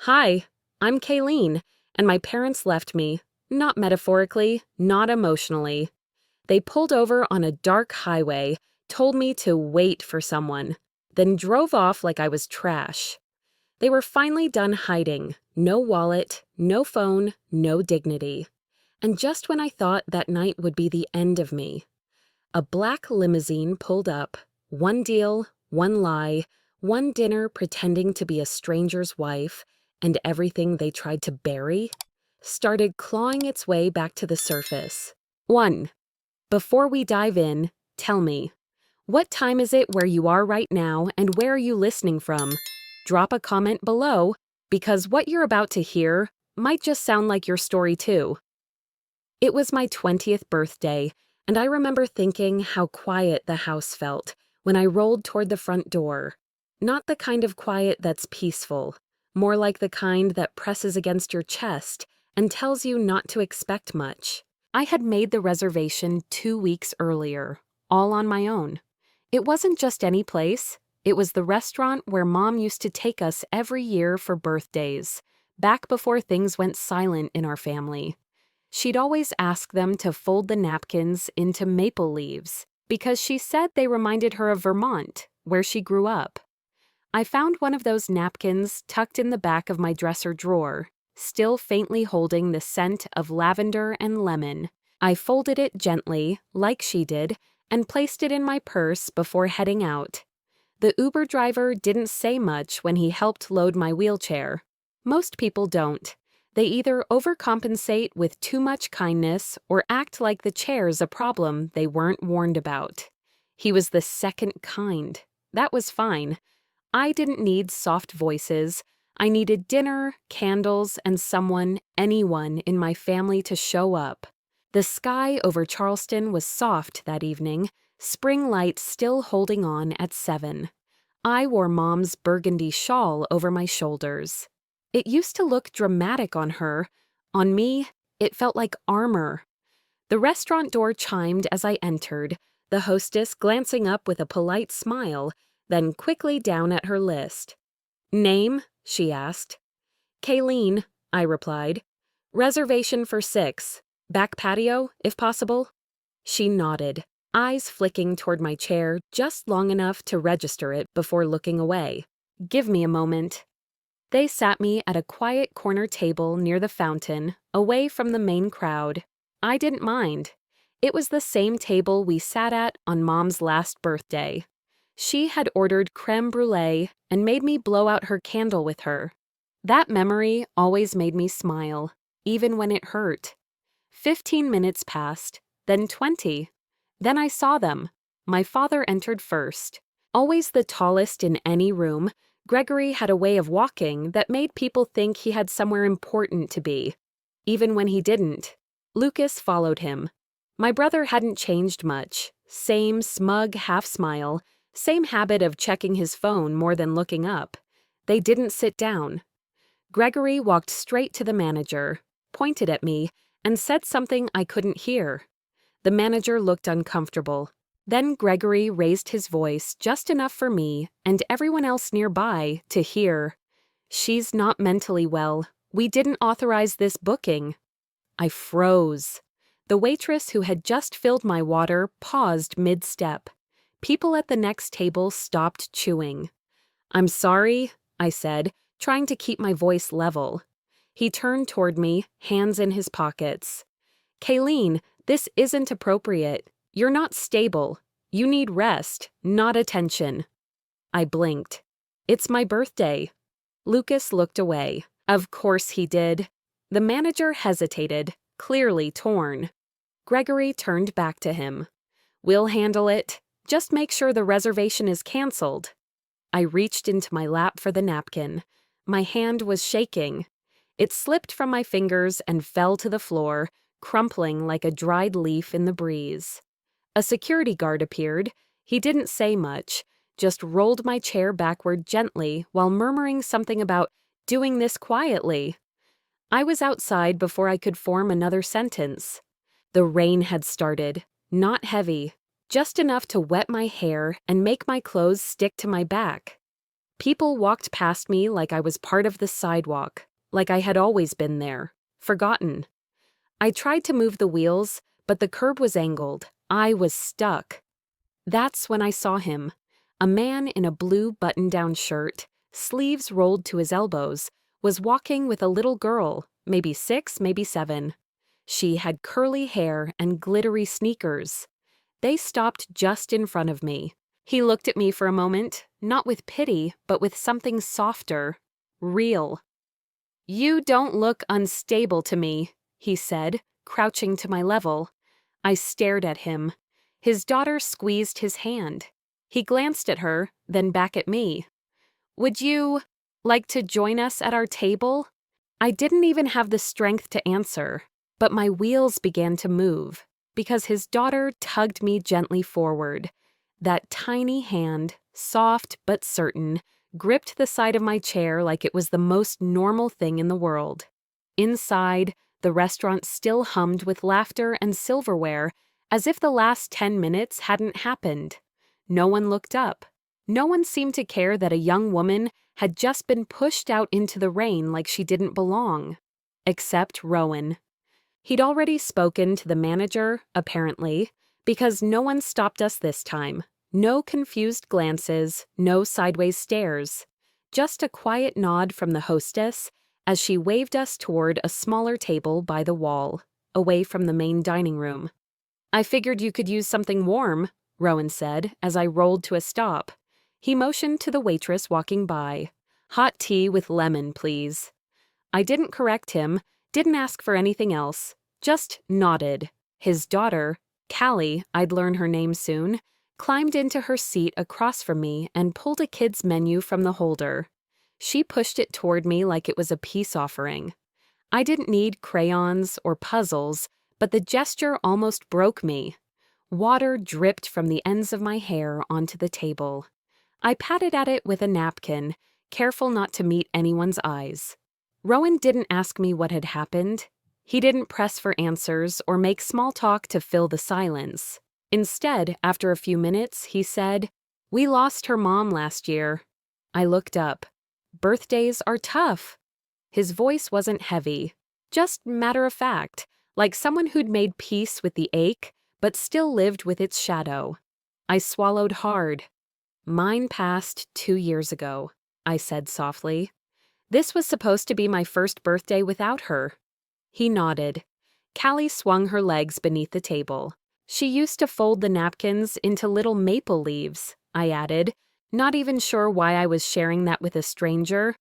Hi, I'm Kayleen, and my parents left me, not metaphorically, not emotionally. They pulled over on a dark highway, told me to wait for someone, then drove off like I was trash. They were finally done hiding, no wallet, no phone, no dignity. And just when I thought that night would be the end of me, a black limousine pulled up, one deal, one lie, one dinner pretending to be a stranger's wife, and everything they tried to bury started clawing its way back to the surface. 1. Before we dive in, tell me, what time is it where you are right now and where are you listening from? Drop a comment below, because what you're about to hear might just sound like your story too. It was my 20th birthday, and I remember thinking how quiet the house felt when I rolled toward the front door. Not the kind of quiet that's peaceful, more like the kind that presses against your chest and tells you not to expect much. I had made the reservation 2 weeks earlier, all on my own. It wasn't just any place. It was the restaurant where Mom used to take us every year for birthdays, back before things went silent in our family. She'd always ask them to fold the napkins into maple leaves because she said they reminded her of Vermont, where she grew up. I found one of those napkins tucked in the back of my dresser drawer, still faintly holding the scent of lavender and lemon. I folded it gently, like she did, and placed it in my purse before heading out. The Uber driver didn't say much when he helped load my wheelchair. Most people don't. They either overcompensate with too much kindness or act like the chair's a problem they weren't warned about. He was the second kind. That was fine. I didn't need soft voices. I needed dinner, candles, and anyone in my family to show up. The sky over Charleston was soft that evening, spring light still holding on at 7. I wore Mom's burgundy shawl over my shoulders. It used to look dramatic on her. On me, it felt like armor. The restaurant door chimed as I entered, the hostess glancing up with a polite smile, then quickly down at her list. "Name?" she asked. "Kayleen," I replied. "Reservation for 6. Back patio, if possible." She nodded, eyes flicking toward my chair just long enough to register it before looking away. "Give me a moment." They sat me at a quiet corner table near the fountain, away from the main crowd. I didn't mind. It was the same table we sat at on Mom's last birthday. She had ordered crème brûlée and made me blow out her candle with her. That memory always made me smile, even when it hurt. 15 minutes passed, then 20. Then I saw them. My father entered first. Always the tallest in any room, Gregory had a way of walking that made people think he had somewhere important to be, even when he didn't. Lucas followed him. My brother hadn't changed much. Same smug half-smile, same habit of checking his phone more than looking up. They didn't sit down. Gregory walked straight to the manager, pointed at me, and said something I couldn't hear. The manager looked uncomfortable. Then Gregory raised his voice just enough for me and everyone else nearby to hear. "She's not mentally well. We didn't authorize this booking." I froze. The waitress who had just filled my water paused mid-step. People at the next table stopped chewing. "I'm sorry," I said, trying to keep my voice level. He turned toward me, hands in his pockets. "Kayleen, this isn't appropriate. You're not stable. You need rest, not attention." I blinked. "It's my birthday." Lucas looked away. Of course he did. The manager hesitated, clearly torn. Gregory turned back to him. "We'll handle it. Just make sure the reservation is canceled." I reached into my lap for the napkin. My hand was shaking. It slipped from my fingers and fell to the floor, crumpling like a dried leaf in the breeze. A security guard appeared. He didn't say much, just rolled my chair backward gently while murmuring something about doing this quietly. I was outside before I could form another sentence. The rain had started, not heavy, just enough to wet my hair and make my clothes stick to my back. People walked past me like I was part of the sidewalk, like I had always been there, forgotten. I tried to move the wheels, but the curb was angled. I was stuck. That's when I saw him. A man in a blue button-down shirt, sleeves rolled to his elbows, was walking with a little girl, maybe 6, maybe 7. She had curly hair and glittery sneakers. They stopped just in front of me. He looked at me for a moment, not with pity, but with something softer, real. "You don't look unstable to me," he said, crouching to my level. I stared at him. His daughter squeezed his hand. He glanced at her, then back at me. "Would you like to join us at our table?" I didn't even have the strength to answer, but my wheels began to move, because his daughter tugged me gently forward. That tiny hand, soft but certain, gripped the side of my chair like it was the most normal thing in the world. Inside, the restaurant still hummed with laughter and silverware, as if the last 10 minutes hadn't happened. No one looked up. No one seemed to care that a young woman had just been pushed out into the rain like she didn't belong. Except Rowan. He'd already spoken to the manager, apparently, because no one stopped us this time. No confused glances, no sideways stares. Just a quiet nod from the hostess as she waved us toward a smaller table by the wall, away from the main dining room. "I figured you could use something warm," Rowan said as I rolled to a stop. He motioned to the waitress walking by. "Hot tea with lemon, please." I didn't correct him, didn't ask for anything else, just nodded. His daughter, Callie, I'd learn her name soon, climbed into her seat across from me and pulled a kid's menu from the holder. She pushed it toward me like it was a peace offering. I didn't need crayons or puzzles, but the gesture almost broke me. Water dripped from the ends of my hair onto the table. I patted at it with a napkin, careful not to meet anyone's eyes. Rowan didn't ask me what had happened. He didn't press for answers or make small talk to fill the silence. Instead, after a few minutes, he said, "We lost her mom last year." I looked up. Birthdays are tough. His voice wasn't heavy, just matter of fact, like someone who'd made peace with the ache, but still lived with its shadow. I swallowed hard. "Mine passed 2 years ago," I said softly. "This was supposed to be my first birthday without her." He nodded. Callie swung her legs beneath the table. "She used to fold the napkins into little maple leaves," I added, not even sure why I was sharing that with a stranger.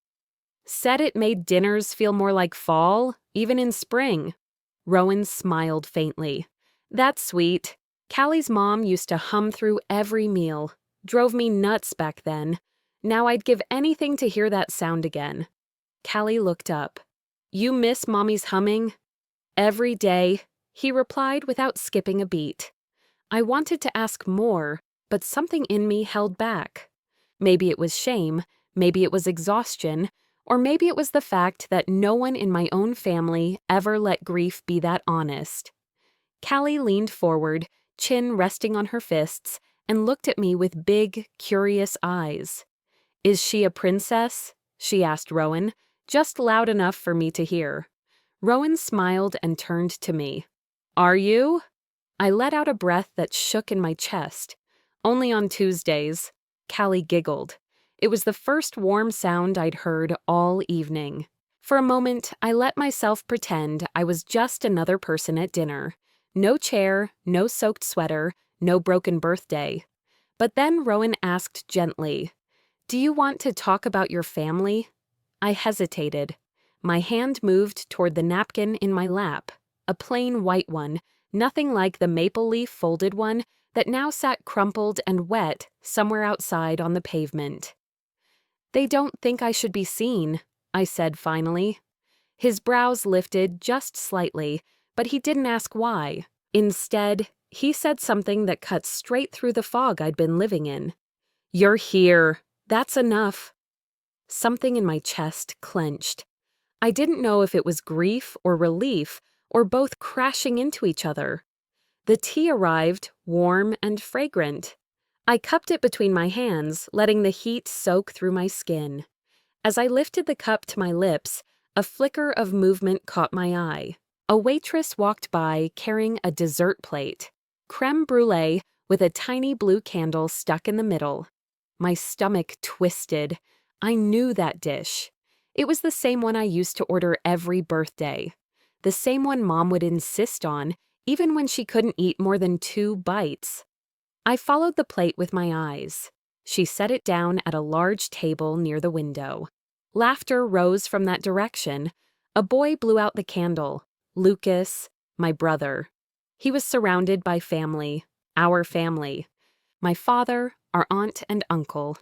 "Said it made dinners feel more like fall, even in spring." Rowan smiled faintly. "That's sweet. Callie's mom used to hum through every meal. Drove me nuts back then. Now I'd give anything to hear that sound again." Callie looked up. "You miss Mommy's humming?" "Every day," he replied without skipping a beat. I wanted to ask more, but something in me held back. Maybe it was shame, maybe it was exhaustion, or maybe it was the fact that no one in my own family ever let grief be that honest. Callie leaned forward, chin resting on her fists, and looked at me with big, curious eyes. "Is she a princess?" she asked Rowan, just loud enough for me to hear. Rowan smiled and turned to me. "Are you?" I let out a breath that shook in my chest. "Only on Tuesdays." Callie giggled. It was the first warm sound I'd heard all evening. For a moment, I let myself pretend I was just another person at dinner. No chair, no soaked sweater, no broken birthday. But then Rowan asked gently, "Do you want to talk about your family?" I hesitated. My hand moved toward the napkin in my lap, a plain white one, nothing like the maple leaf folded one that now sat crumpled and wet somewhere outside on the pavement. "They don't think I should be seen," I said finally. His brows lifted just slightly, but he didn't ask why. Instead, he said something that cut straight through the fog I'd been living in. "You're here. That's enough." Something in my chest clenched. I didn't know if it was grief or relief or both crashing into each other. The tea arrived, warm and fragrant. I cupped it between my hands, letting the heat soak through my skin. As I lifted the cup to my lips, a flicker of movement caught my eye. A waitress walked by carrying a dessert plate, creme brulee with a tiny blue candle stuck in the middle. My stomach twisted. I knew that dish. It was the same one I used to order every birthday. The same one Mom would insist on, even when she couldn't eat more than 2 bites. I followed the plate with my eyes. She set it down at a large table near the window. Laughter rose from that direction. A boy blew out the candle. Lucas, my brother. He was surrounded by family, our family. My father, our aunt and uncle.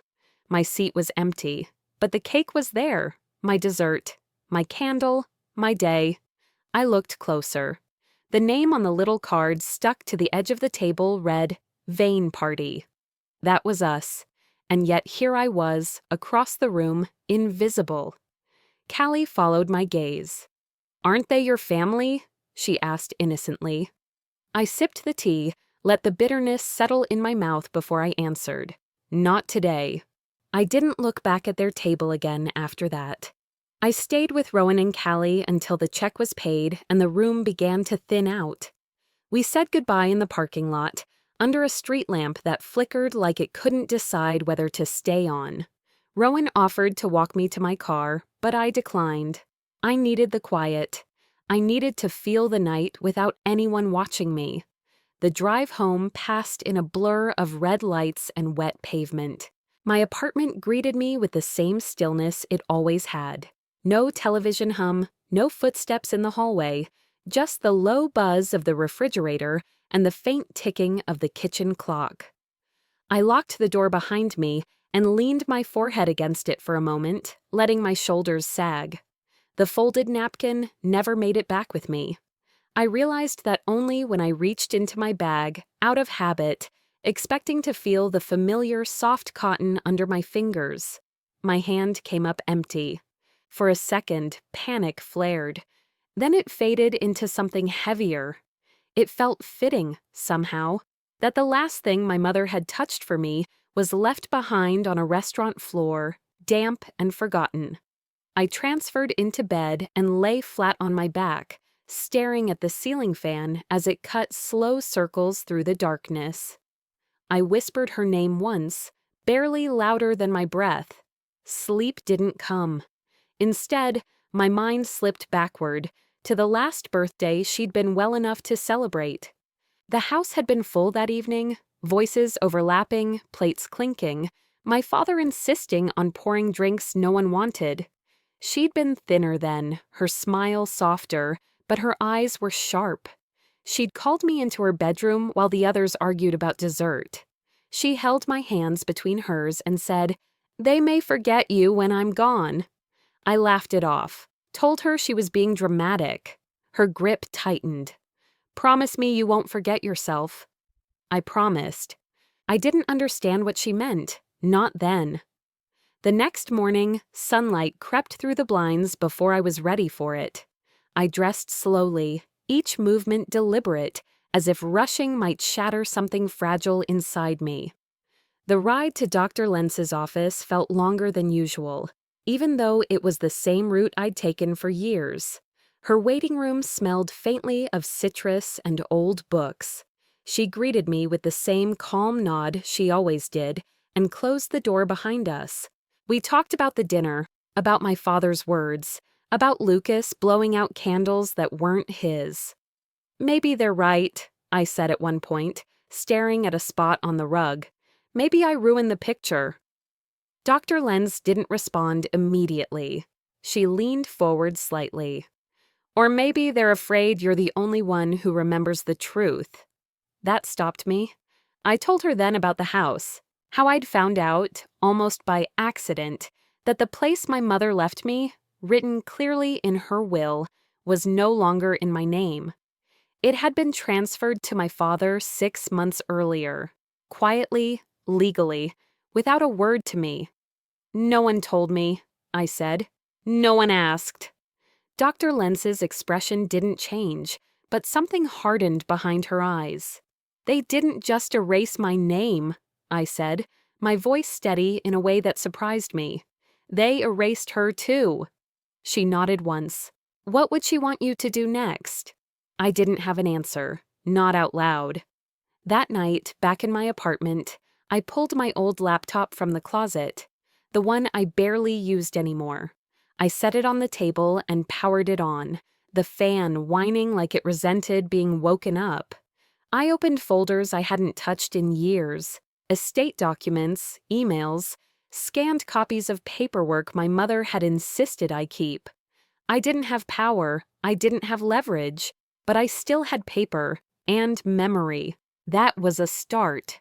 My seat was empty, but the cake was there, my dessert, my candle, my day. I looked closer. The name on the little card stuck to the edge of the table read, Vain Party. That was us, and yet here I was, across the room, invisible. Callie followed my gaze. "Aren't they your family?" she asked innocently. I sipped the tea, let the bitterness settle in my mouth before I answered. Not today. I didn't look back at their table again after that. I stayed with Rowan and Callie until the check was paid and the room began to thin out. We said goodbye in the parking lot, under a street lamp that flickered like it couldn't decide whether to stay on. Rowan offered to walk me to my car, but I declined. I needed the quiet. I needed to feel the night without anyone watching me. The drive home passed in a blur of red lights and wet pavement. My apartment greeted me with the same stillness it always had. No television hum, no footsteps in the hallway, just the low buzz of the refrigerator and the faint ticking of the kitchen clock. I locked the door behind me and leaned my forehead against it for a moment, letting my shoulders sag. The folded napkin never made it back with me. I realized that only when I reached into my bag, out of habit, expecting to feel the familiar soft cotton under my fingers. My hand came up empty. For a second, panic flared. Then it faded into something heavier. It felt fitting, somehow, that the last thing my mother had touched for me was left behind on a restaurant floor, damp and forgotten. I transferred into bed and lay flat on my back, staring at the ceiling fan as it cut slow circles through the darkness. I whispered her name once, barely louder than my breath. Sleep didn't come. Instead, my mind slipped backward, to the last birthday she'd been well enough to celebrate. The house had been full that evening, voices overlapping, plates clinking, my father insisting on pouring drinks no one wanted. She'd been thinner then, her smile softer, but her eyes were sharp. She'd called me into her bedroom while the others argued about dessert. She held my hands between hers and said, "They may forget you when I'm gone." I laughed it off, told her she was being dramatic. Her grip tightened. "Promise me you won't forget yourself." I promised. I didn't understand what she meant, not then. The next morning, sunlight crept through the blinds before I was ready for it. I dressed slowly, each movement deliberate, as if rushing might shatter something fragile inside me. The ride to Dr. Lenz's office felt longer than usual, even though it was the same route I'd taken for years. Her waiting room smelled faintly of citrus and old books. She greeted me with the same calm nod she always did and closed the door behind us. We talked about the dinner, about my father's words, about Lucas blowing out candles that weren't his. "Maybe they're right," I said at one point, staring at a spot on the rug. "Maybe I ruined the picture." Dr. Lenz didn't respond immediately. She leaned forward slightly. "Or maybe they're afraid you're the only one who remembers the truth." That stopped me. I told her then about the house, how I'd found out, almost by accident, that the place my mother left me, written clearly in her will, was no longer in my name. It had been transferred to my father 6 months earlier, quietly, legally, without a word to me. "No one told me," I said. "No one asked." Dr. Lenz's expression didn't change, but something hardened behind her eyes. "They didn't just erase my name," I said, my voice steady in a way that surprised me. They erased her too. She nodded once. What would she want you to do next? I didn't have an answer, not out loud. That night, back in my apartment, I pulled my old laptop from the closet, the one I barely used anymore. I set it on the table and powered it on, the fan whining like it resented being woken up. I opened folders I hadn't touched in years, estate documents, emails, scanned copies of paperwork my mother had insisted I keep. I didn't have power, I didn't have leverage, but I still had paper and memory. That was a start.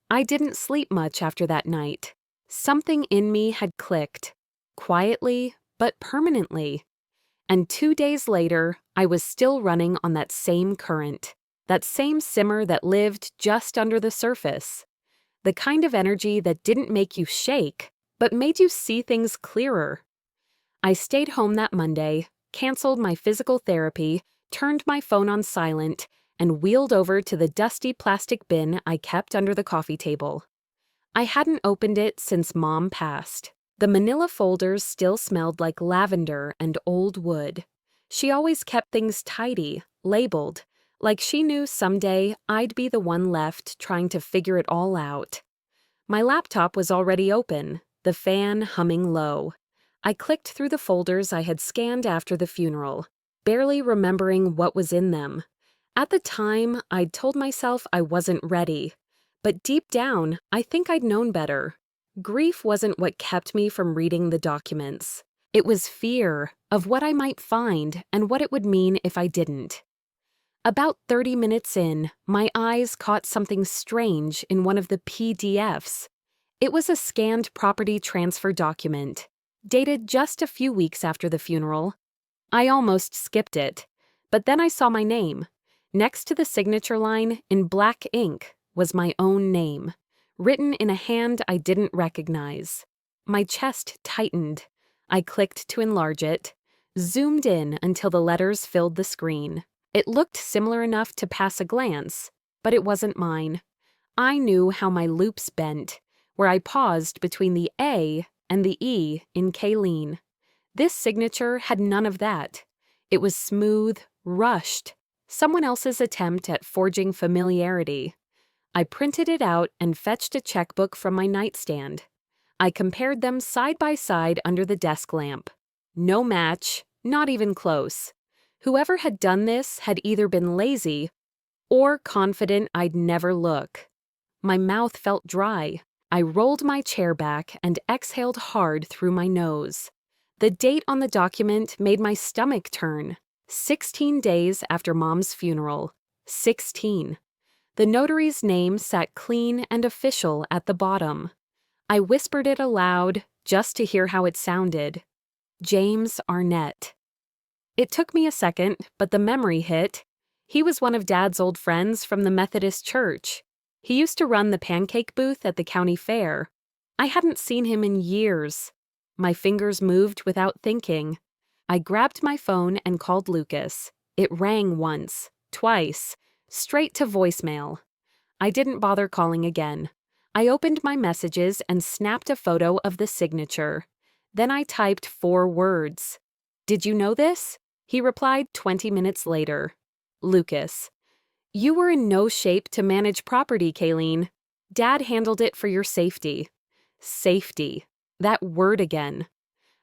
I didn't sleep much after that night. Something in me had clicked, quietly but permanently. And 2 days later, I was still running on that same current, that same simmer that lived just under the surface. The kind of energy that didn't make you shake, but made you see things clearer. I stayed home that Monday, canceled my physical therapy, turned my phone on silent, and wheeled over to the dusty plastic bin I kept under the coffee table. I hadn't opened it since Mom passed. The manila folders still smelled like lavender and old wood. She always kept things tidy, labeled, like she knew someday I'd be the one left trying to figure it all out. My laptop was already open, the fan humming low. I clicked through the folders I had scanned after the funeral, barely remembering what was in them. At the time, I'd told myself I wasn't ready. But deep down, I think I'd known better. Grief wasn't what kept me from reading the documents. It was fear of what I might find and what it would mean if I didn't. About 30 minutes in, my eyes caught something strange in one of the PDFs. It was a scanned property transfer document, dated just a few weeks after the funeral. I almost skipped it, but then I saw my name. Next to the signature line, in black ink, was my own name, written in a hand I didn't recognize. My chest tightened. I clicked to enlarge it, zoomed in until the letters filled the screen. It looked similar enough to pass a glance, but it wasn't mine. I knew how my loops bent, where I paused between the A and the E in Kayleen. This signature had none of that. It was smooth, rushed, someone else's attempt at forging familiarity. I printed it out and fetched a checkbook from my nightstand. I compared them side by side under the desk lamp. No match, not even close. Whoever had done this had either been lazy or confident I'd never look. My mouth felt dry. I rolled my chair back and exhaled hard through my nose. The date on the document made my stomach turn. 16 days after Mom's funeral. 16. The notary's name sat clean and official at the bottom. I whispered it aloud just to hear how it sounded. James Arnett. It took me a second, but the memory hit. He was one of Dad's old friends from the Methodist church. He used to run the pancake booth at the county fair. I hadn't seen him in years. My fingers moved without thinking. I grabbed my phone and called Lucas. It rang once, twice, straight to voicemail. I didn't bother calling again. I opened my messages and snapped a photo of the signature. Then I typed 4 words. "Did you know this?" He replied 20 minutes later. Lucas. "You were in no shape to manage property, Kayleen. Dad handled it for your safety." Safety. That word again.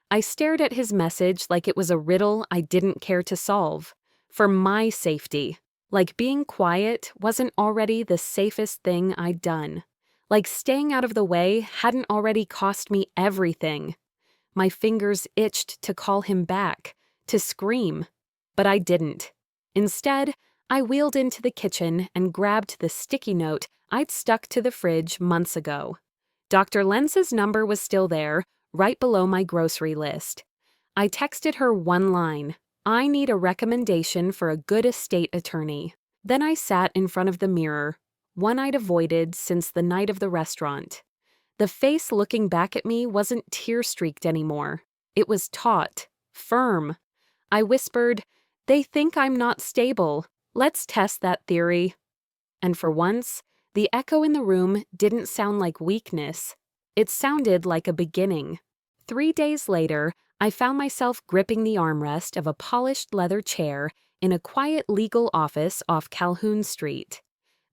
I stared at his message like it was a riddle I didn't care to solve. For my safety. Like being quiet wasn't already the safest thing I'd done. Like staying out of the way hadn't already cost me everything. My fingers itched to call him back, to scream. But I didn't. Instead, I wheeled into the kitchen and grabbed the sticky note I'd stuck to the fridge months ago. Dr. Lenz's number was still there, right below my grocery list. I texted her one line, "I need a recommendation for a good estate attorney." Then I sat in front of the mirror, one I'd avoided since the night of the restaurant. The face looking back at me wasn't tear-streaked anymore. It was taut, firm. I whispered, "They think I'm not stable. Let's test that theory." And for once, The echo in the room didn't sound like weakness. It sounded like a beginning. 3 days later, I found myself gripping the armrest of a polished leather chair in a quiet legal office off Calhoun Street.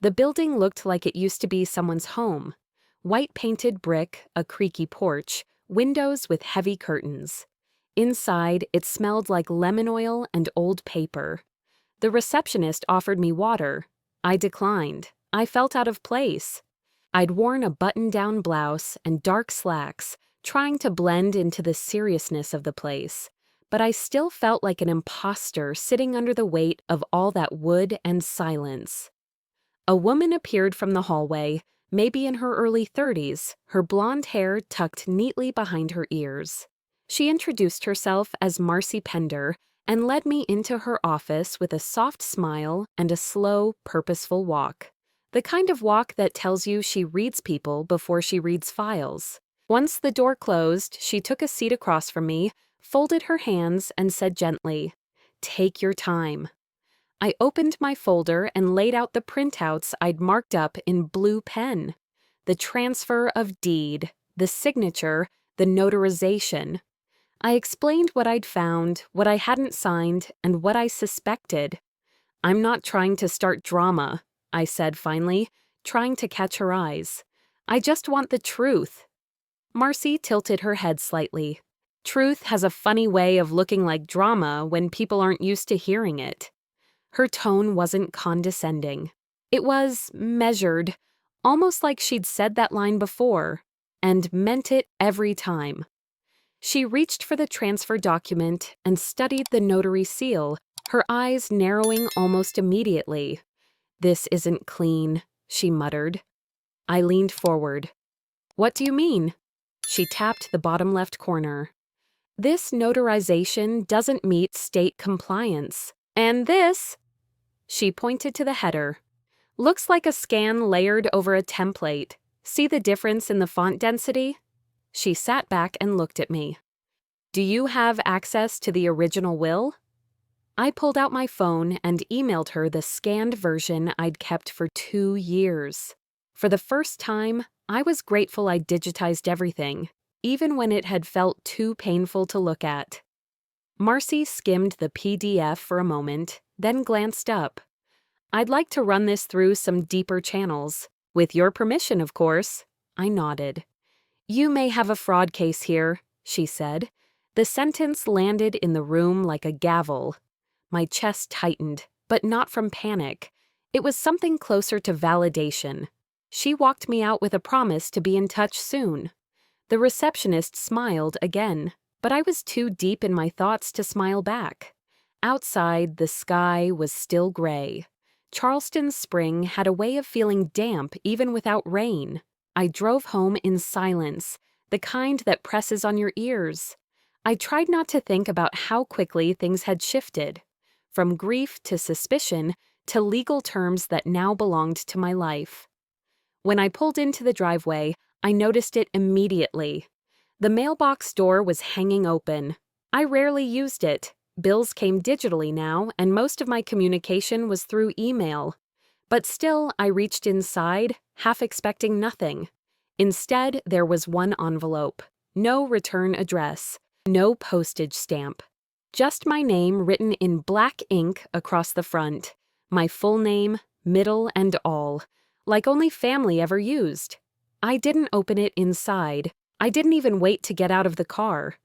The building looked like it used to be someone's home. White painted brick, a creaky porch, windows with heavy curtains. Inside, it smelled like lemon oil and old paper. The receptionist offered me water. I declined. I felt out of place. I'd worn a button-down blouse and dark slacks, trying to blend into the seriousness of the place, but I still felt like an imposter sitting under the weight of all that wood and silence. A woman appeared from the hallway, maybe in her early 30s, her blonde hair tucked neatly behind her ears. She introduced herself as Marcy Pender and led me into her office with a soft smile and a slow, purposeful walk. The kind of walk that tells you she reads people before she reads files. Once the door closed, she took a seat across from me, folded her hands, and said gently, "Take your time." I opened my folder and laid out the printouts I'd marked up in blue pen. The transfer of deed, the signature, the notarization. I explained what I'd found, what I hadn't signed, and what I suspected. "I'm not trying to start drama," I said finally, trying to catch her eyes. "I just want the truth." Marcy tilted her head slightly. Truth has a funny way of looking like drama when people aren't used to hearing it. Her tone wasn't condescending. It was measured, almost like she'd said that line before, and meant it every time. She reached for the transfer document and studied the notary seal, her eyes narrowing almost immediately. "This isn't clean," she muttered. I leaned forward. "What do you mean?" She tapped the bottom left corner. "This notarization doesn't meet state compliance. And this," she pointed to the header, "looks like a scan layered over a template. See the difference in the font density?" She sat back and looked at me. "Do you have access to the original will?" I pulled out my phone and emailed her the scanned version I'd kept for 2 years. For the first time, I was grateful I'd digitized everything, even when it had felt too painful to look at. Marcy skimmed the PDF for a moment, then glanced up. "I'd like to run this through some deeper channels. With your permission, of course." I nodded. "You may have a fraud case here," she said. The sentence landed in the room like a gavel. My chest tightened, but not from panic. It was something closer to validation. She walked me out with a promise to be in touch soon. The receptionist smiled again, but I was too deep in my thoughts to smile back. Outside, the sky was still gray. Charleston's spring had a way of feeling damp even without rain. I drove home in silence, the kind that presses on your ears. I tried not to think about how quickly things had shifted. From grief to suspicion to legal terms that now belonged to my life. When I pulled into the driveway, I noticed it immediately. The mailbox door was hanging open. I rarely used it. Bills came digitally now, and most of my communication was through email. But still, I reached inside, half expecting nothing. Instead, there was one envelope. No return address. No postage stamp. Just my name written in black ink across the front. My full name, middle, and all. Like only family ever used. I didn't open it inside. I didn't even wait to get out of the car.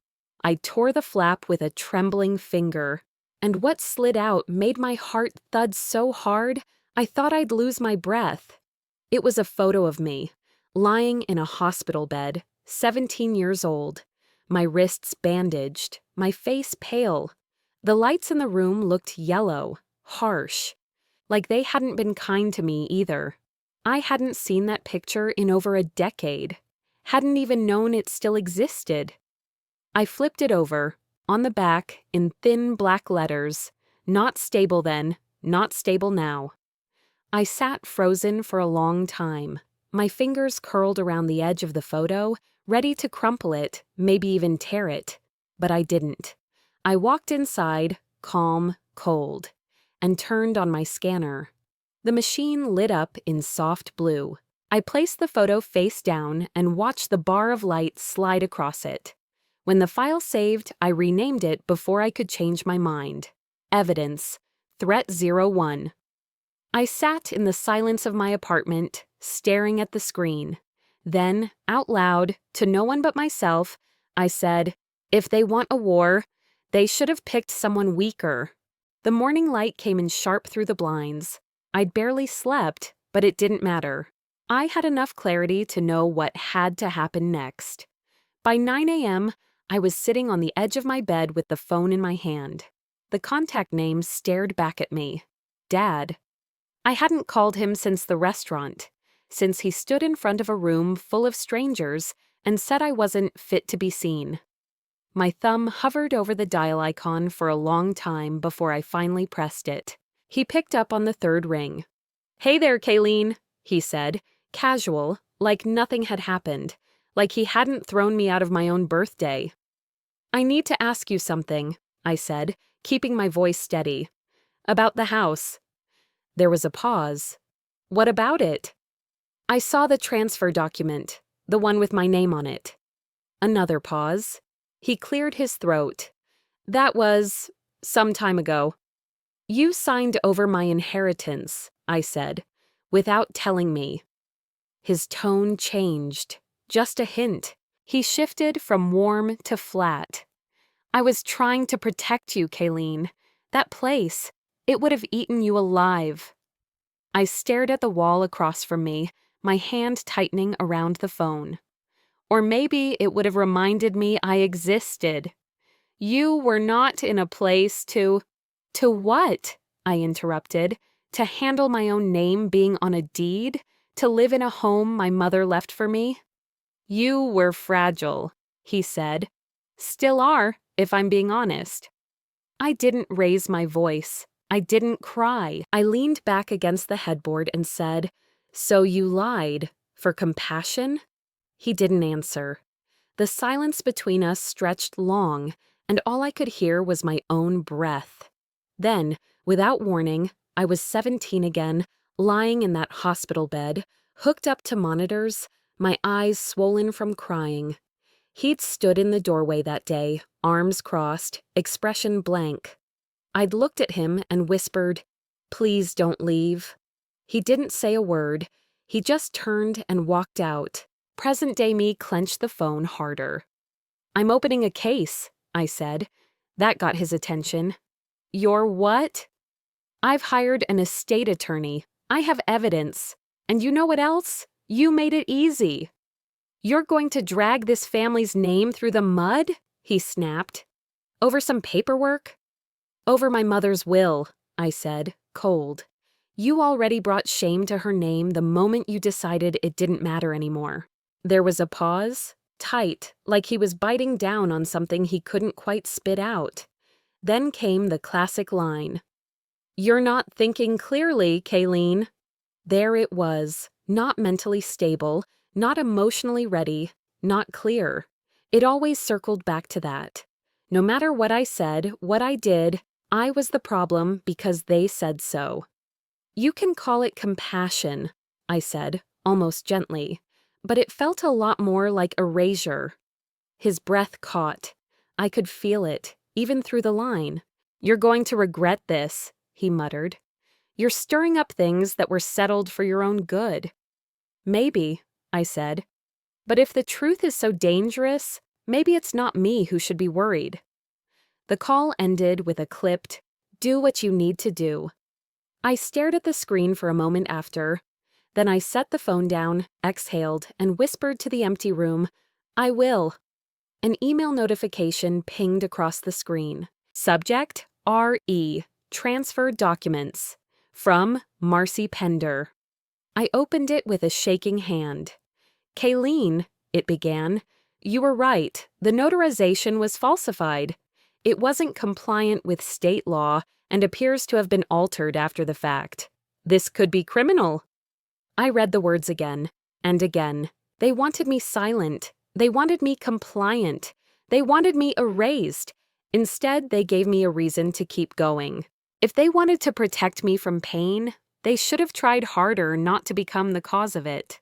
I tore the flap with a trembling finger. And what slid out made my heart thud so hard, I thought I'd lose my breath. It was a photo of me, lying in a hospital bed, 17 years old. My wrists bandaged, my face pale. The lights in the room looked yellow, harsh. Like they hadn't been kind to me either. I hadn't seen that picture in over a decade. Hadn't even known it still existed. I flipped it over. On the back, in thin black letters, "Not stable then, not stable now." I sat frozen for a long time. My fingers curled around the edge of the photo, ready to crumple it, maybe even tear it. But I didn't. I walked inside, calm, cold, and turned on my scanner. The machine lit up in soft blue. I placed the photo face down and watched the bar of light slide across it. When the file saved, I renamed it before I could change my mind. Evidence. Threat 01. I sat in the silence of my apartment, staring at the screen. Then, out loud, to no one but myself, I said, if they want a war, they should have picked someone weaker. The morning light came in sharp through the blinds. I'd barely slept, but it didn't matter. I had enough clarity to know what had to happen next. By 9 a.m., I was sitting on the edge of my bed with the phone in my hand. The contact name stared back at me. Dad. I hadn't called him since the restaurant, since he stood in front of a room full of strangers and said I wasn't fit to be seen. My thumb hovered over the dial icon for a long time before I finally pressed it. He picked up on the third ring. "Hey there, Kayleen," he said, casual, like nothing had happened, like he hadn't thrown me out of my own birthday. "I need to ask you something," I said, keeping my voice steady. "About the house." There was a pause. "What about it?" "I saw the transfer document, the one with my name on it." Another pause. He cleared his throat. "That was some time ago." "You signed over my inheritance," I said, "without telling me." His tone changed. Just a hint. He shifted from warm to flat. "I was trying to protect you, Kayleen. That place, it would have eaten you alive." I stared at the wall across from me, my hand tightening around the phone. Or maybe it would have reminded me I existed. "You were not in a place to—" "To what?" I interrupted. "To handle my own name being on a deed? To live in a home my mother left for me?" "You were fragile," he said. "Still are, if I'm being honest." I didn't raise my voice. I didn't cry. I leaned back against the headboard and said, "So you lied for compassion?" He didn't answer. The silence between us stretched long, and all I could hear was my own breath. Then, without warning, I was 17 again, lying in that hospital bed, hooked up to monitors, my eyes swollen from crying. He'd stood in the doorway that day, arms crossed, expression blank. I'd looked at him and whispered, "Please don't leave." He didn't say a word. He just turned and walked out. Present-day me clenched the phone harder. "I'm opening a case," I said. That got his attention. "You're what?" "I've hired an estate attorney. I have evidence. And you know what else? You made it easy." "You're going to drag this family's name through the mud?" he snapped. "Over some paperwork?" "Over my mother's will," I said, cold. "You already brought shame to her name the moment you decided it didn't matter anymore." There was a pause, tight, like he was biting down on something he couldn't quite spit out. Then came the classic line. "You're not thinking clearly, Kayleen." There it was, not mentally stable, not emotionally ready, not clear. It always circled back to that. No matter what I said, what I did, I was the problem because they said so. "You can call it compassion," I said, almost gently, but it felt a lot more like erasure. His breath caught. I could feel it, even through the line. "You're going to regret this," he muttered. "You're stirring up things that were settled for your own good." "Maybe," I said. "But if the truth is so dangerous, maybe it's not me who should be worried." The call ended with a clipped, "Do what you need to do." I stared at the screen for a moment after. Then I set the phone down, exhaled, and whispered to the empty room, "I will." An email notification pinged across the screen. Subject, R.E., Transfer Documents. From Marcy Pender. I opened it with a shaking hand. "Kayleen," it began, "you were right. The notarization was falsified. It wasn't compliant with state law and appears to have been altered after the fact. This could be criminal." I read the words again, and again. They wanted me silent. They wanted me compliant. They wanted me erased. Instead, they gave me a reason to keep going. If they wanted to protect me from pain, They should have tried harder not to become the cause of it.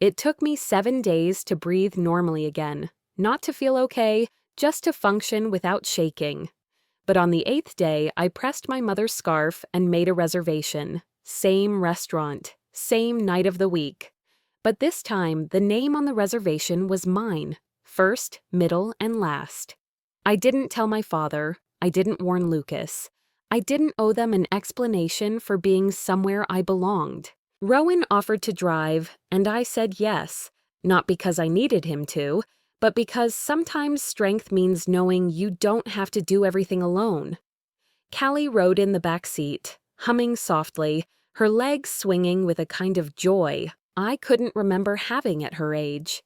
It took me 7 days to breathe normally again, not to feel okay, just to function without shaking. But on the 8th day, I pressed my mother's scarf and made a reservation. Same restaurant, same night of the week. But this time, the name on the reservation was mine. First, middle, and last. I didn't tell my father. I didn't warn Lucas. I didn't owe them an explanation for being somewhere I belonged. Rowan offered to drive, and I said yes, not because I needed him to, but because sometimes strength means knowing you don't have to do everything alone. Callie rode in the back seat, humming softly, her legs swinging with a kind of joy I couldn't remember having at her age.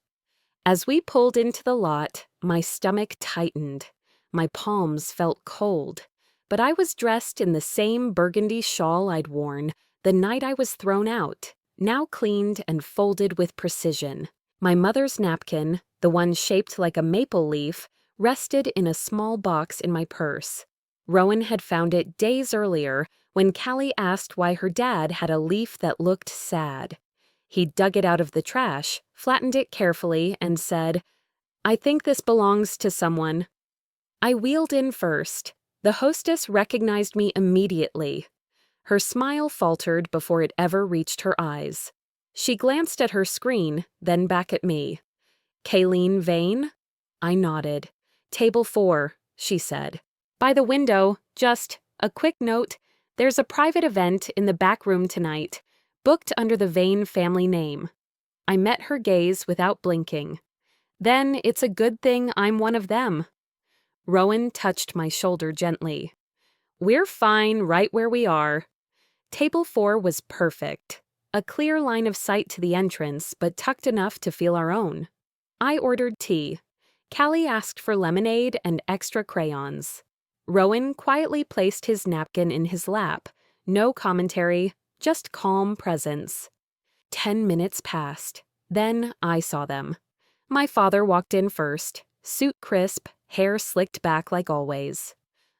As we pulled into the lot, my stomach tightened. My palms felt cold, but I was dressed in the same burgundy shawl I'd worn the night I was thrown out, now cleaned and folded with precision. My mother's napkin, the one shaped like a maple leaf, rested in a small box in my purse. Rowan had found it days earlier when Callie asked why her dad had a leaf that looked sad. He dug it out of the trash, flattened it carefully, and said, "I think this belongs to someone." I wheeled in first. The hostess recognized me immediately. Her smile faltered before it ever reached her eyes. She glanced at her screen, then back at me. "Kayleen Vane?" I nodded. "Table 4, she said. "By the window, just a quick note. There's a private event in the back room tonight, booked under the Vane family name." I met her gaze without blinking. "Then it's a good thing I'm one of them." Rowan touched my shoulder gently. "We're fine right where we are." Table 4 was perfect. A clear line of sight to the entrance, but tucked enough to feel our own. I ordered tea. Callie asked for lemonade and extra crayons. Rowan quietly placed his napkin in his lap. No commentary, just calm presence. 10 minutes passed. Then I saw them. My father walked in first, suit crisp, hair slicked back like always.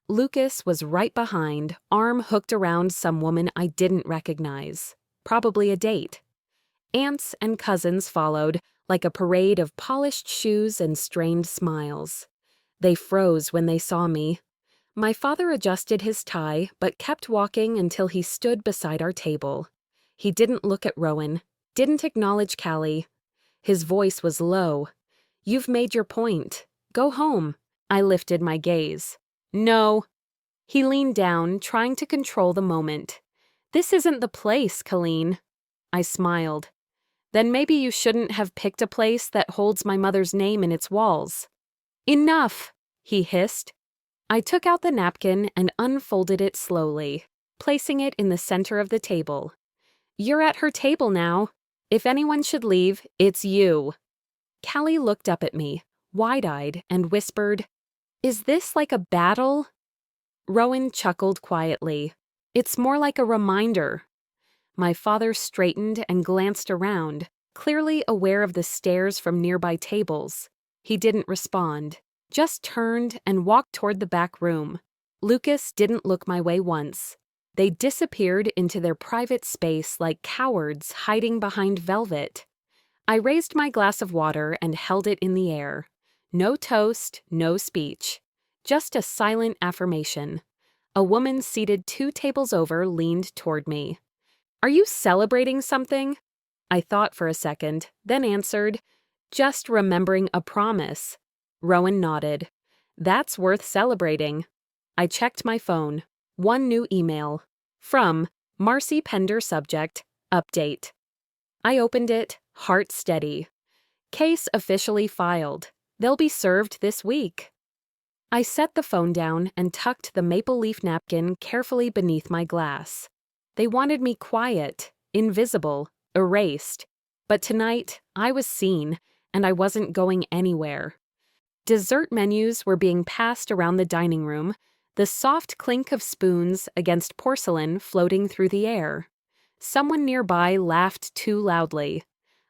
Lucas was right behind, arm hooked around some woman I didn't recognize. Probably a date. Aunts and cousins followed, like a parade of polished shoes and strained smiles. They froze when they saw me. My father adjusted his tie, but kept walking until he stood beside our table. He didn't look at Rowan, didn't acknowledge Callie. His voice was low. "You've made your point. Go home." I lifted my gaze. "No." He leaned down, trying to control the moment. "This isn't the place, Colleen." I smiled. "Then maybe you shouldn't have picked a place that holds my mother's name in its walls." "Enough," he hissed. I took out the napkin and unfolded it slowly, placing it in the center of the table. "You're at her table now. If anyone should leave, it's you." Callie looked up at me, wide-eyed, and whispered, "Is this like a battle?" Rowan chuckled quietly. "It's more like a reminder." My father straightened and glanced around, clearly aware of the stares from nearby tables. He didn't respond, just turned and walked toward the back room. Lucas didn't look my way once. They disappeared into their private space like cowards hiding behind velvet. I raised my glass of water and held it in the air. No toast, no speech. Just a silent affirmation. A woman seated 2 tables over leaned toward me. "Are you celebrating something?" I thought for a second, then answered, "Just remembering a promise." Rowan nodded. "That's worth celebrating." I checked my phone. 1 new email. From Marcy Pender, subject, update. I opened it, heart steady. Case officially filed. They'll be served this week. I set the phone down and tucked the maple leaf napkin carefully beneath my glass. They wanted me quiet, invisible, erased. But tonight, I was seen, and I wasn't going anywhere. Dessert menus were being passed around the dining room, the soft clink of spoons against porcelain floating through the air. Someone nearby laughed too loudly.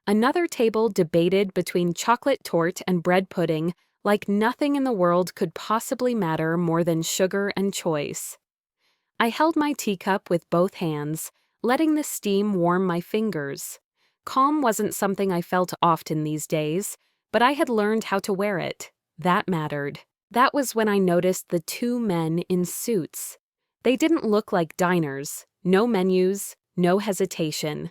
Another table debated between chocolate torte and bread pudding like nothing in the world could possibly matter more than sugar and choice. I held my teacup with both hands, letting the steam warm my fingers. Calm wasn't something I felt often these days, but I had learned how to wear it. That mattered. That was when I noticed the two men in suits. They didn't look like diners. No menus, no hesitation.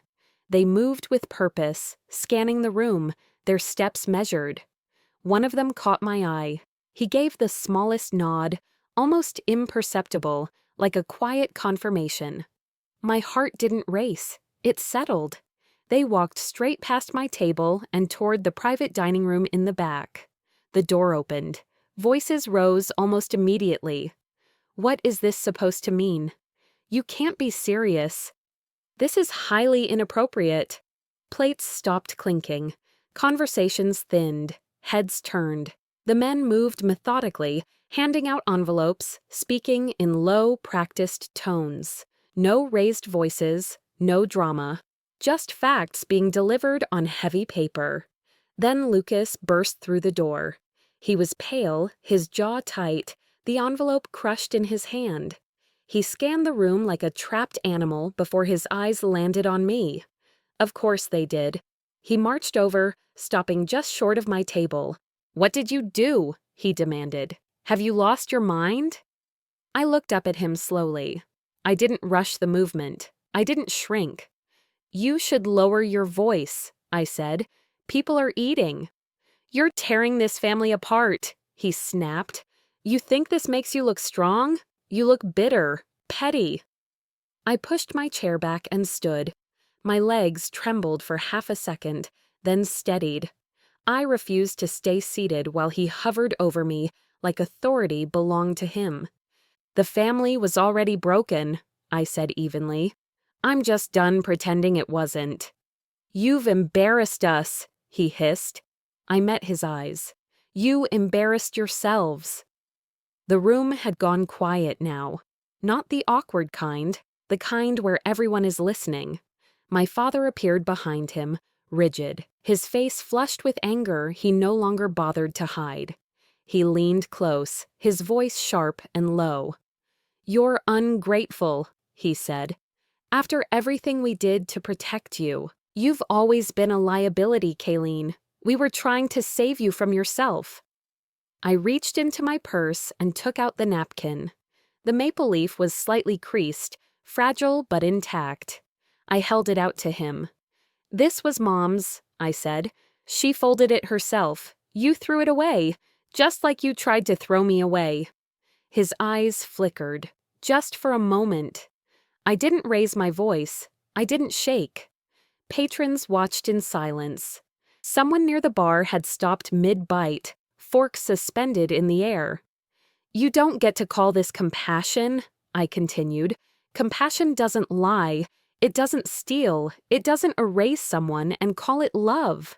They moved with purpose, scanning the room, their steps measured. One of them caught my eye. He gave the smallest nod, almost imperceptible, like a quiet confirmation. My heart didn't race. It settled. They walked straight past my table and toward the private dining room in the back. The door opened. Voices rose almost immediately. What is this supposed to mean? You can't be serious. This is highly inappropriate. Plates stopped clinking. Conversations thinned. Heads turned. The men moved methodically, handing out envelopes, speaking in low, practiced tones. No raised voices, no drama. Just facts being delivered on heavy paper. Then Lucas burst through the door. He was pale, his jaw tight, the envelope crushed in his hand. He scanned the room like a trapped animal before his eyes landed on me. Of course they did. He marched over, stopping just short of my table. "What did you do?" he demanded. "Have you lost your mind?" I looked up at him slowly. I didn't rush the movement. I didn't shrink. "You should lower your voice," I said. "People are eating." "You're tearing this family apart," he snapped. "You think this makes you look strong? You look bitter, petty." I pushed my chair back and stood. My legs trembled for half a second, then steadied. I refused to stay seated while he hovered over me like authority belonged to him. "The family was already broken," I said evenly. "I'm just done pretending it wasn't." "You've embarrassed us," he hissed. I met his eyes. "You embarrassed yourselves." The room had gone quiet now. Not the awkward kind, the kind where everyone is listening. My father appeared behind him, rigid, his face flushed with anger he no longer bothered to hide. He leaned close, his voice sharp and low. "You're ungrateful," he said. "After everything we did to protect you, you've always been a liability, Kayleen. We were trying to save you from yourself." I reached into my purse and took out the napkin. The maple leaf was slightly creased, fragile but intact. I held it out to him. "This was Mom's," I said. "She folded it herself. You threw it away, just like you tried to throw me away." His eyes flickered, just for a moment. I didn't raise my voice. I didn't shake. Patrons watched in silence. Someone near the bar had stopped mid-bite, fork suspended in the air. "You don't get to call this compassion," I continued. "Compassion doesn't lie. It doesn't steal. It doesn't erase someone and call it love."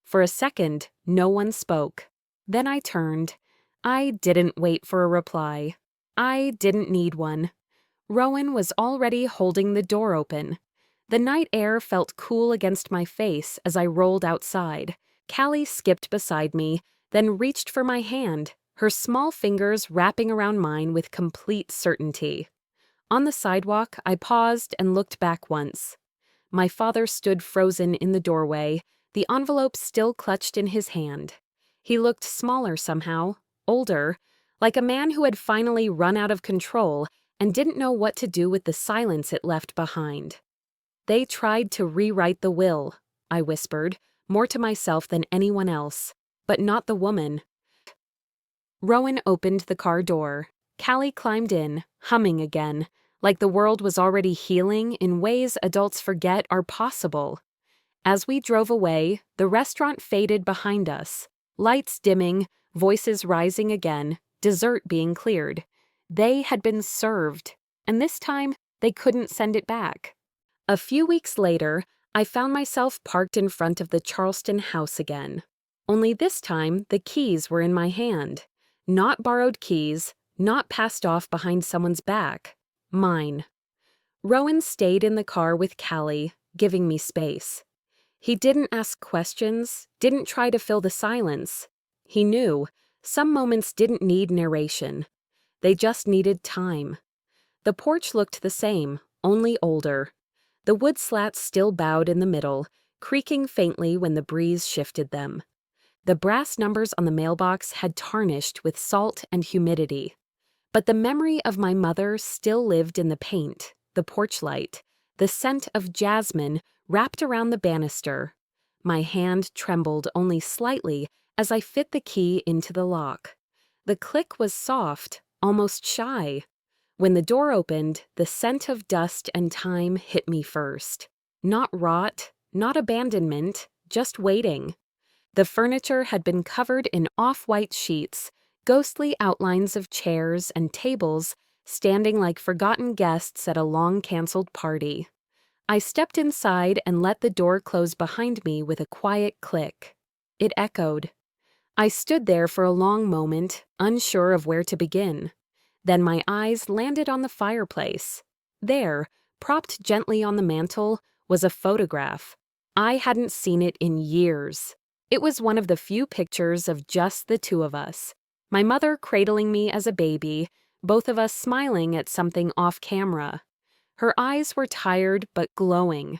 For a second, no one spoke. Then I turned. I didn't wait for a reply. I didn't need one. Rowan was already holding the door open. The night air felt cool against my face as I rolled outside. Callie skipped beside me, then reached for my hand, her small fingers wrapping around mine with complete certainty. On the sidewalk, I paused and looked back once. My father stood frozen in the doorway, the envelope still clutched in his hand. He looked smaller somehow, older, like a man who had finally run out of control and didn't know what to do with the silence it left behind. "They tried to rewrite the will," I whispered, more to myself than anyone else, "but not the woman." Rowan opened the car door. Callie climbed in, humming again, like the world was already healing in ways adults forget are possible. As we drove away, the restaurant faded behind us, lights dimming, voices rising again, dessert being cleared. They had been served, and this time they couldn't send it back. A few weeks later, I found myself parked in front of the Charleston house again. Only this time, the keys were in my hand. Not borrowed keys, not passed off behind someone's back. Mine. Rowan stayed in the car with Callie, giving me space. He didn't ask questions, didn't try to fill the silence. He knew some moments didn't need narration. They just needed time. The porch looked the same, only older. The wood slats still bowed in the middle, creaking faintly when the breeze shifted them. The brass numbers on the mailbox had tarnished with salt and humidity. But the memory of my mother still lived in the paint, the porch light, the scent of jasmine wrapped around the banister. My hand trembled only slightly as I fit the key into the lock. The click was soft, almost shy. When the door opened, the scent of dust and time hit me first. Not rot, not abandonment, just waiting. The furniture had been covered in off-white sheets, ghostly outlines of chairs and tables standing like forgotten guests at a long-canceled party. I stepped inside and let the door close behind me with a quiet click. It echoed. I stood there for a long moment, unsure of where to begin. Then my eyes landed on the fireplace. There, propped gently on the mantel, was a photograph. I hadn't seen it in years. It was one of the few pictures of just the two of us. My mother cradling me as a baby, both of us smiling at something off camera. Her eyes were tired but glowing.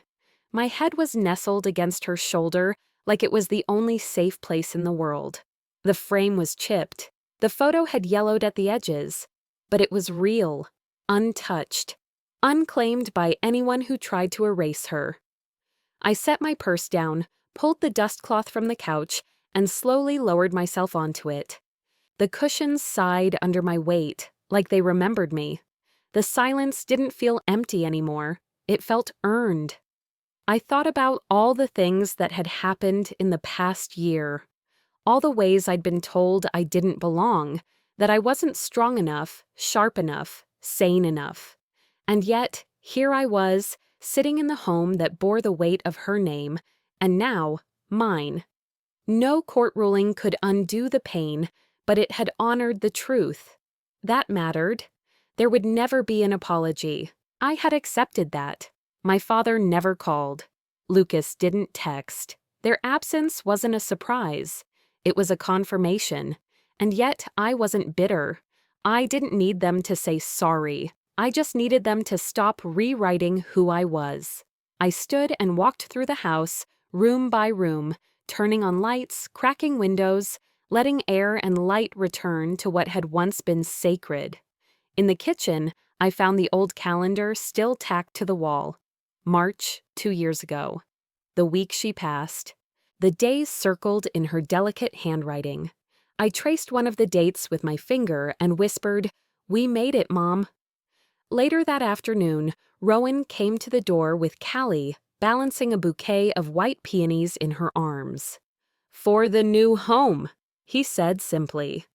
My head was nestled against her shoulder like it was the only safe place in the world. The frame was chipped. The photo had yellowed at the edges. But it was real, untouched, unclaimed by anyone who tried to erase her. I set my purse down, pulled the dust cloth from the couch, and slowly lowered myself onto it. The cushions sighed under my weight, like they remembered me. The silence didn't feel empty anymore. It felt earned. I thought about all the things that had happened in the past year. All the ways I'd been told I didn't belong, that I wasn't strong enough, sharp enough, sane enough. And yet, here I was, sitting in the home that bore the weight of her name, and now, mine. No court ruling could undo the pain, but it had honored the truth. That mattered. There would never be an apology. I had accepted that. My father never called. Lucas didn't text. Their absence wasn't a surprise. It was a confirmation. And yet I wasn't bitter. I didn't need them to say sorry. I just needed them to stop rewriting who I was. I stood and walked through the house, room by room, turning on lights, cracking windows, letting air and light return to what had once been sacred. In the kitchen, I found the old calendar still tacked to the wall. March, 2 years ago. The week she passed. The days circled in her delicate handwriting. I traced one of the dates with my finger and whispered, "We made it, Mom." Later that afternoon, Rowan came to the door with Callie, balancing a bouquet of white peonies in her arms. "For the new home," he said simply.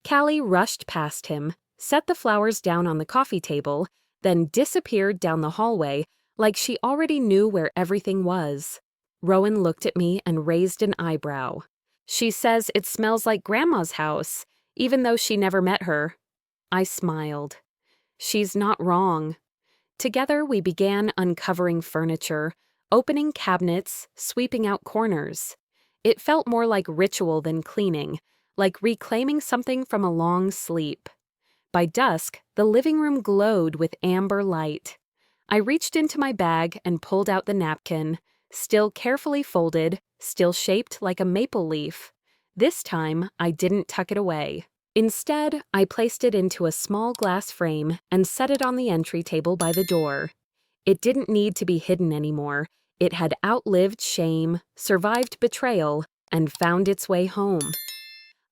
Callie rushed past him, set the flowers down on the coffee table, then disappeared down the hallway like she already knew where everything was. Rowan looked at me and raised an eyebrow. "She says it smells like Grandma's house, even though she never met her." I smiled. She's not wrong. Together we began uncovering furniture, opening cabinets, sweeping out corners. It felt more like ritual than cleaning, like reclaiming something from a long sleep. By dusk, the living room glowed with amber light. I reached into my bag and pulled out the napkin, still carefully folded, still shaped like a maple leaf. This time, I didn't tuck it away. Instead, I placed it into a small glass frame and set it on the entry table by the door. It didn't need to be hidden anymore. It had outlived shame, survived betrayal, and found its way home.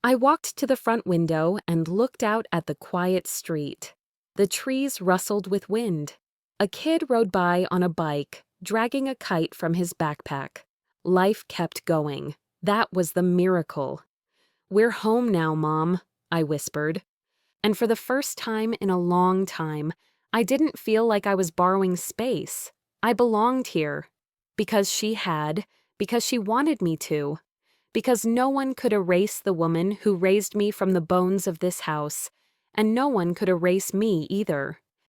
I walked to the front window and looked out at the quiet street. The trees rustled with wind. A kid rode by on a bike, dragging a kite from his backpack. Life kept going. That was the miracle. "We're home now, Mom," I whispered. And for the first time in a long time, I didn't feel like I was borrowing space. I belonged here. Because she had, because she wanted me to. Because no one could erase the woman who raised me from the bones of this house, and no one could erase me either.